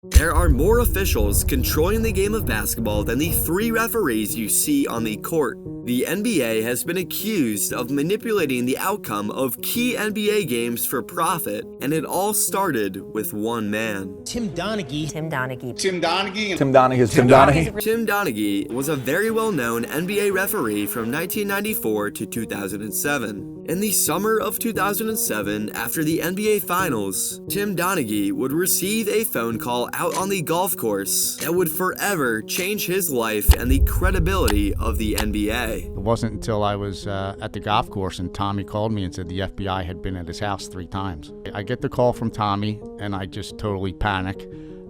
There are more officials controlling the game of basketball than the 3 referees you see on the court. The NBA has been accused of manipulating the outcome of key NBA games for profit, and it all started with one man. Tim Donaghy. Tim Donaghy. Tim Donaghy. Tim Donaghy. Tim Donaghy. Tim Donaghy was a very well-known NBA referee from 1994 to 2007. In the summer of 2007, after the NBA Finals, Tim Donaghy would receive a phone call out on the golf course that would forever change his life and the credibility of the NBA. It wasn't until I was at the golf course and Tommy called me and said the FBI had been at his house 3 times. I get the call from Tommy and I just totally panic.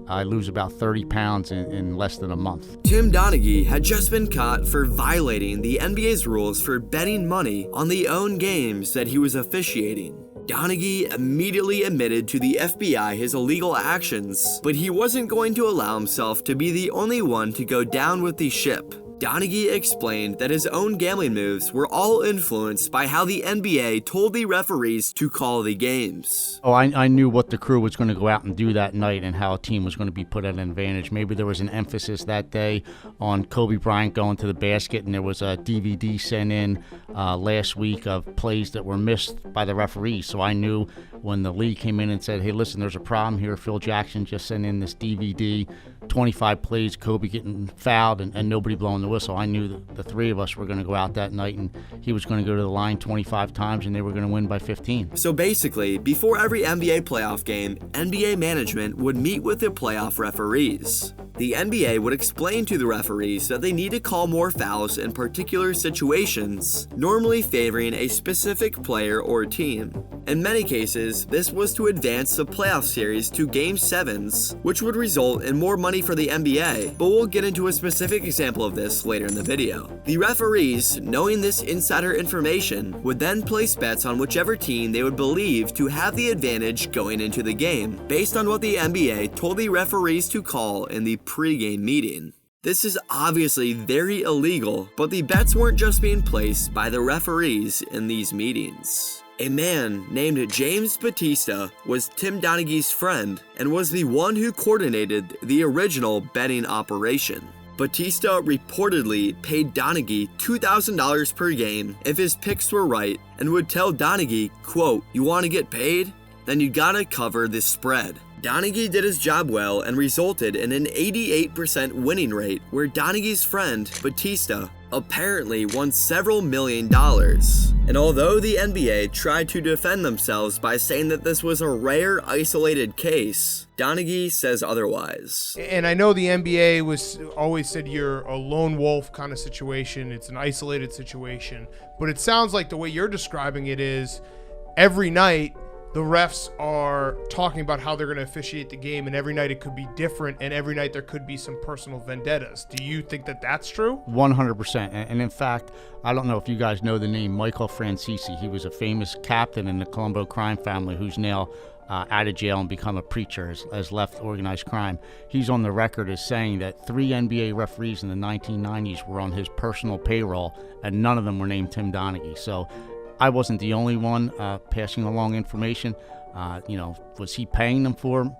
I lose about 30 pounds in less than a month. Tim Donaghy had just been caught for violating the NBA's rules for betting money on the own games that he was officiating. Donaghy immediately admitted to the FBI his illegal actions, but he wasn't going to allow himself to be the only one to go down with the ship. Donaghy explained that his own gambling moves were all influenced by how the NBA told the referees to call the games. Oh, I knew what the crew was going to go out and do that night and how a team was going to be put at an advantage. Maybe there was an emphasis that day on Kobe Bryant going to the basket, and there was a DVD sent in last week of plays that were missed by the referees. So I knew when the league came in and said, hey, listen, there's a problem here. Phil Jackson just sent in this DVD, 25 plays, Kobe getting fouled and nobody blowing the whistle. I knew that the 3 of us were going to go out that night and he was going to go to the line 25 times and they were going to win by 15. So basically, before every NBA playoff game, NBA management would meet with the playoff referees. The NBA would explain to the referees that they need to call more fouls in particular situations, normally favoring a specific player or team. In many cases, this was to advance the playoff series to Game 7s, which would result in more money for the NBA, but we'll get into a specific example of this later in the video. The referees, knowing this insider information, would then place bets on whichever team they would believe to have the advantage going into the game, based on what the NBA told the referees to call in the pre-game meeting. This is obviously very illegal, but the bets weren't just being placed by the referees in these meetings. A man named James Batista was Tim Donaghy's friend and was the one who coordinated the original betting operation. Batista reportedly paid Donaghy $2,000 per game if his picks were right and would tell Donaghy, quote, "You want to get paid? Then you gotta cover this spread." Donaghy did his job well and resulted in an 88% winning rate where Donaghy's friend, Batista, apparently won several $1,000,000. And although the NBA tried to defend themselves by saying that this was a rare, isolated case, Donaghy says otherwise. And I know the NBA was always said you're a lone wolf kind of situation. It's an isolated situation. But it sounds like the way you're describing it is every night the refs are talking about how they're going to officiate the game, and every night it could be different, and every night there could be some personal vendettas. Do you think that that's true? 100%. And in fact, I don't know if you guys know the name Michael Francisi. He was a famous captain in the Colombo crime family who's now out of jail and become a preacher, has left organized crime. He's on the record as saying that 3 NBA referees in the 1990s were on his personal payroll, and none of them were named Tim Donaghy. So I wasn't the only one passing along information. Was he paying them for them?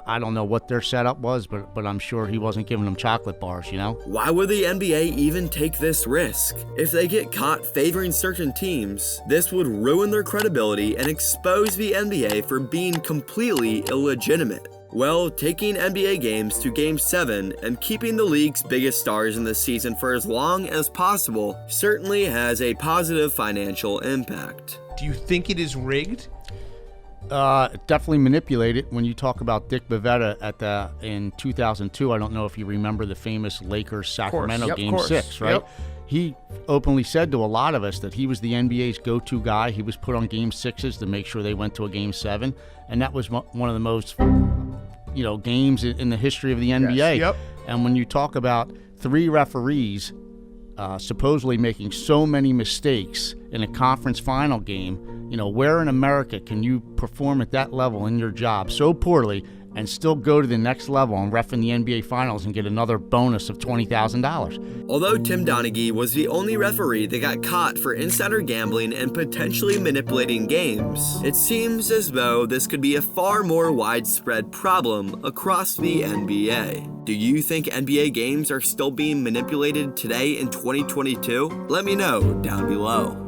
I don't know what their setup was, but I'm sure he wasn't giving them chocolate bars, Why would the NBA even take this risk? If they get caught favoring certain teams, this would ruin their credibility and expose the NBA for being completely illegitimate. Well, taking NBA games to Game 7 and keeping the league's biggest stars in the season for as long as possible certainly has a positive financial impact. Do you think it is rigged? Definitely manipulated. When you talk about Dick Bavetta in 2002, I don't know if you remember the famous Lakers-Sacramento Game 6, right? Yep. He openly said to a lot of us that he was the NBA's go-to guy. He was put on Game 6s to make sure they went to a Game 7, and that was one of the most games in the history of the NBA. Yes, yep. And when you talk about 3 referees supposedly making so many mistakes in a conference final game, where in America can you perform at that level in your job so poorly and still go to the next level and ref in the NBA Finals and get another bonus of $20,000. Although Tim Donaghy was the only referee that got caught for insider gambling and potentially manipulating games, it seems as though this could be a far more widespread problem across the NBA. Do you think NBA games are still being manipulated today in 2022? Let me know down below.